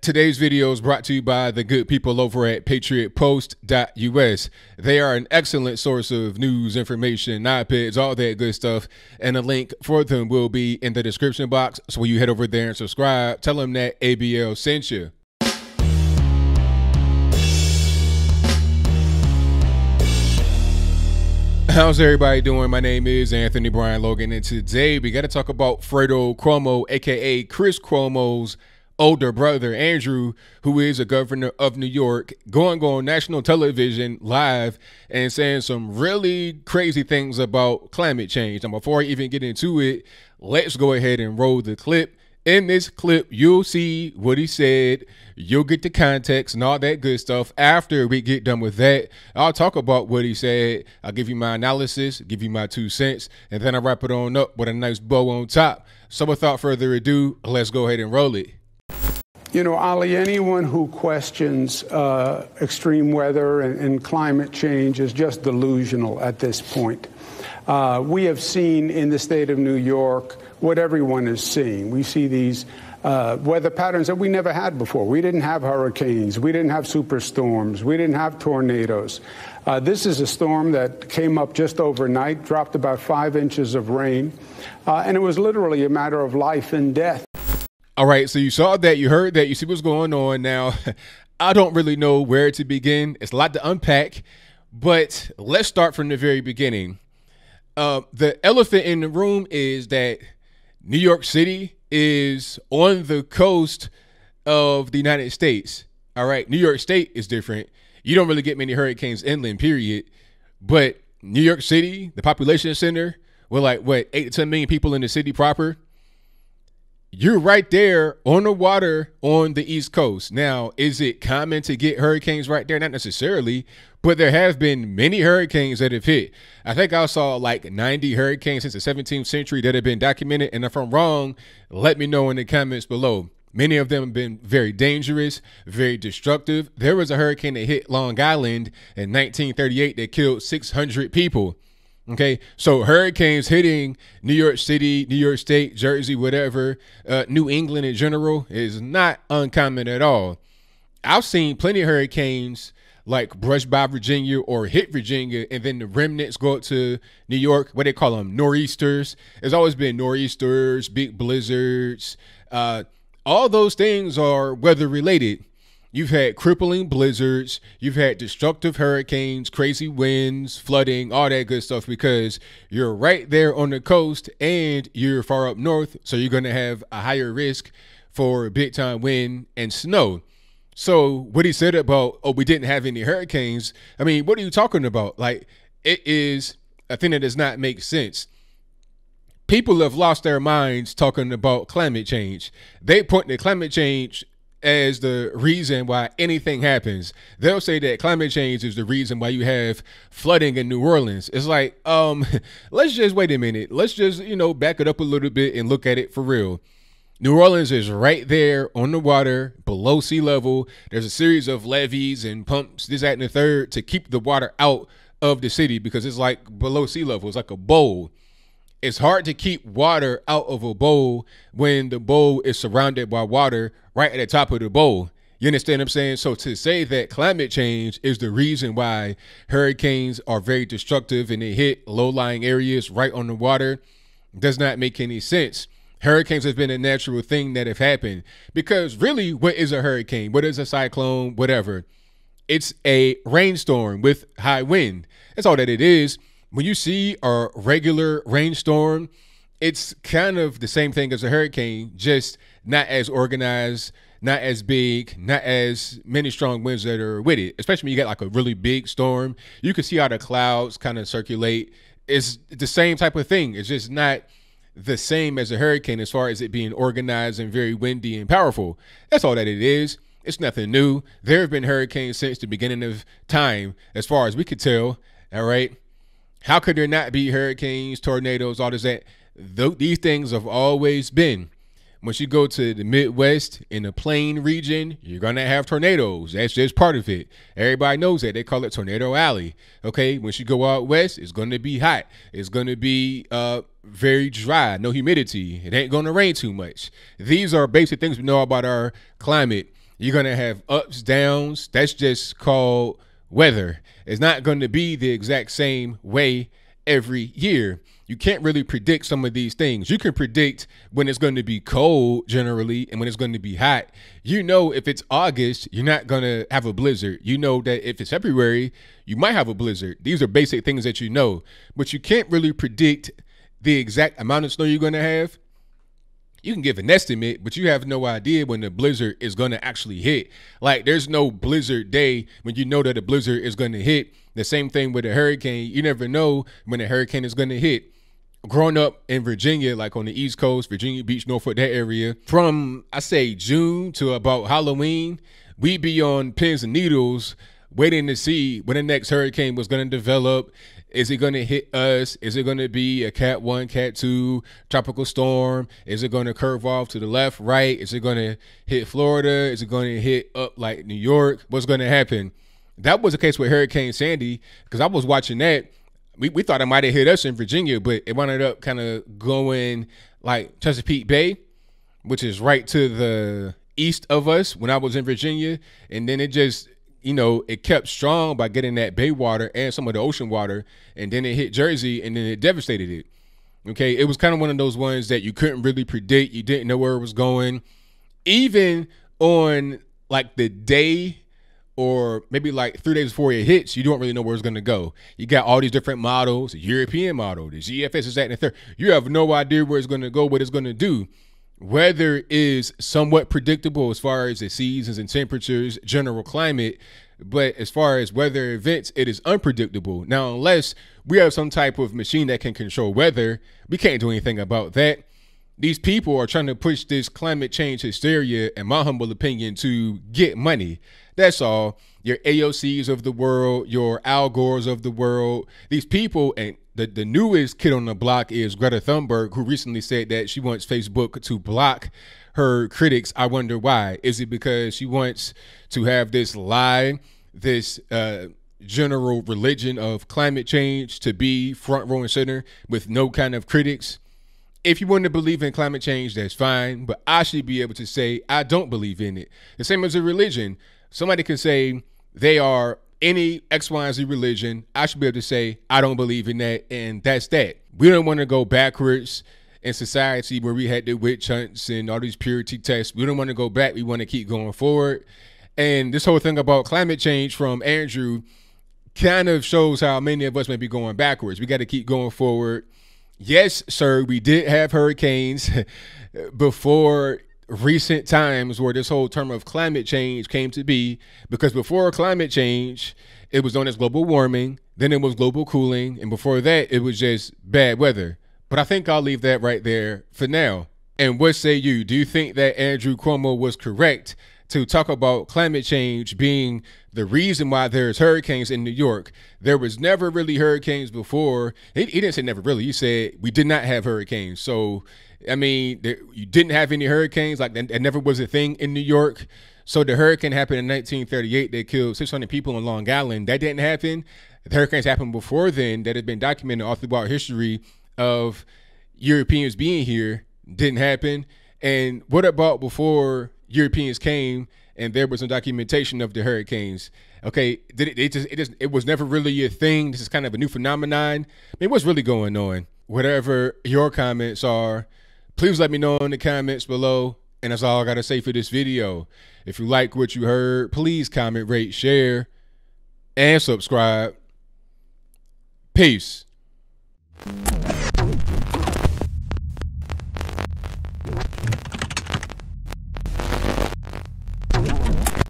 Today's video is brought to you by the good people over at patriotpost.us. They are an excellent source of news, information, op-eds, all that good stuff. And a link for them will be in the description box. So when you head over there and subscribe, tell them that ABL sent you. How's everybody doing? My name is Anthony Brian Logan, and today we got to talk about Fredo Cuomo, aka Chris Cuomo's older brother, Andrew, who is a governor of New York, going on national television live and saying some really crazy things about climate change. Now, before I even get into it, let's go ahead and roll the clip. In this clip, you'll see what he said. You'll get the context and all that good stuff. After we get done with that, I'll talk about what he said. I'll give you my analysis, give you my 2 cents, and then I'll wrap it on up with a nice bow on top. So without further ado, let's go ahead and roll it. You know, Ali, anyone who questions extreme weather and climate change is just delusional at this point. We have seen in the state of New York what everyone is seeing. We see these weather patterns that we never had before. We didn't have hurricanes. We didn't have superstorms. We didn't have tornadoes. This is a storm that came up just overnight, dropped about 5 inches of rain, and it was literally a matter of life and death. All right, so you saw that, you heard that, you see what's going on. Now, I don't really know where to begin. It's a lot to unpack, but let's start from the very beginning. The elephant in the room is that New York City is on the coast of the United States. All right, New York State is different. You don't really get many hurricanes inland, period. But New York City, the population center, with like, what, 8 to 10 million people in the city proper, you're right there on the water on the East Coast. Now, is it common to get hurricanes right there? Not necessarily, but there have been many hurricanes that have hit. I think I saw like 90 hurricanes since the 17th century that have been documented. And if I'm wrong, let me know in the comments below. Many of them have been very dangerous, very destructive. There was a hurricane that hit Long Island in 1938 that killed 600 people. Okay, so hurricanes hitting New York City, New York State, Jersey, whatever, New England in general is not uncommon at all. I've seen plenty of hurricanes like brush by Virginia or hit Virginia, and then the remnants go up to New York, what they call them, nor'easters. There's always been nor'easters, big blizzards. All those things are weather related. You've had crippling blizzards, you've had destructive hurricanes, crazy winds, flooding, all that good stuff, because you're right there on the coast and you're far up north, so you're going to have a higher risk for big time wind and snow. So what he said about, oh, we didn't have any hurricanes, I mean, what are you talking about? Like, it is a thing that does not make sense. People have lost their minds talking about climate change. They point to climate change as the reason why anything happens. They'll say that climate change is the reason why you have flooding in New Orleans. It's like, let's just wait a minute. Let's just, back it up a little bit and look at it for real. New Orleans is right there on the water, below sea level. There's a series of levees and pumps, this, that, and the third, to keep the water out of the city because it's like below sea level. It's like a bowl. It's hard to keep water out of a bowl when the bowl is surrounded by water right at the top of the bowl. You understand what I'm saying? So to say that climate change is the reason why hurricanes are very destructive and they hit low-lying areas right on the water does not make any sense. Hurricanes have been a natural thing that have happened because really, what is a hurricane? What is a cyclone? Whatever. It's a rainstorm with high wind. That's all that it is. When you see a regular rainstorm, it's kind of the same thing as a hurricane, just not as organized, not as big, not as many strong winds that are with it. Especially when you get like a really big storm, you can see how the clouds kind of circulate. It's the same type of thing. It's just not the same as a hurricane as far as it being organized and very windy and powerful. That's all that it is. It's nothing new. There have been hurricanes since the beginning of time, as far as we could tell. All right. How could there not be hurricanes, tornadoes, all this, that? These things have always been. Once you go to the Midwest in the plain region, you're going to have tornadoes. That's just part of it. Everybody knows that. They call it Tornado Alley. Okay. Once you go out west, it's going to be hot. It's going to be very dry, no humidity. It ain't going to rain too much. These are basic things we know about our climate. You're going to have ups, downs. That's just called weather. It's not going to be the exact same way every year. You can't really predict some of these things. You can predict when it's going to be cold generally and when it's going to be hot. You know, if it's August, you're not going to have a blizzard. You know that if it's February, you might have a blizzard. These are basic things that you know, but you can't really predict the exact amount of snow you're going to have. You can give an estimate, but you have no idea when the blizzard is going to actually hit. Like, there's no blizzard day when you know that a blizzard is going to hit. The same thing with a hurricane. You never know when a hurricane is going to hit. Growing up in Virginia, like on the East Coast, Virginia Beach, Norfolk, that area, from, I say, June to about Halloween, we'd be on pins and needles waiting to see when the next hurricane was going to develop. Is it going to hit us? Is it going to be a Cat 1, Cat 2 tropical storm? Is it going to curve off to the left, right? Is it going to hit Florida? Is it going to hit up like New York? What's going to happen? That was the case with Hurricane Sandy, because I was watching that. We thought it might have hit us in Virginia, but it wound up kind of going like Chesapeake Bay, which is right to the east of us when I was in Virginia. And then it just, you know, it kept strong by getting that bay water and some of the ocean water. And then it hit Jersey and then it devastated it. Okay. It was kind of one of those ones that you couldn't really predict. You didn't know where it was going. Even on like the day or maybe like 3 days before it hits, you don't really know where it's going to go. You got all these different models, the European model, the GFS is that and the third. You have no idea where it's going to go, what it's going to do. Weather is somewhat predictable as far as the seasons and temperatures, general climate. But as far as weather events, it is unpredictable. Now, unless we have some type of machine that can control weather, we can't do anything about that. These people are trying to push this climate change hysteria, in my humble opinion, to get money. That's all. Your AOCs of the world, your Al Gores of the world, these people, and the newest kid on the block is Greta Thunberg, who recently said that she wants Facebook to block her critics. I wonder why. Is it because she wants to have this lie, this general religion of climate change to be front row and center with no kind of critics? If you want to believe in climate change, that's fine, but I should be able to say I don't believe in it. The same as a religion. Somebody can say they are any X, Y, and Z religion. I should be able to say I don't believe in that, and that's that. We don't want to go backwards in society where we had the witch hunts and all these purity tests. We don't want to go back. We want to keep going forward. And this whole thing about climate change from Andrew kind of shows how many of us may be going backwards. We got to keep going forward. Yes, sir, we did have hurricanes before recent times where this whole term of climate change came to be, because before climate change, it was known as global warming, then it was global cooling, and before that, it was just bad weather. But I think I'll leave that right there for now. And what say you? Do you think that Andrew Cuomo was correct to talk about climate change being the reason why there's hurricanes in New York? There was never really hurricanes before. He didn't say never really. He said we did not have hurricanes. So, I mean, you didn't have any hurricanes. Like, that never was a thing in New York. So the hurricane happened in 1938. They killed 600 people in Long Island. That didn't happen. The hurricanes happened before then that had been documented all throughout history of Europeans being here. Didn't happen. And what about before Europeans came and there was some documentation of the hurricanes? Okay, it was never really a thing. This is kind of a new phenomenon. I mean, what's really going on? Whatever your comments are, please let me know in the comments below. And that's all I got to say for this video. If you like what you heard, please comment, rate, share, and subscribe. Peace.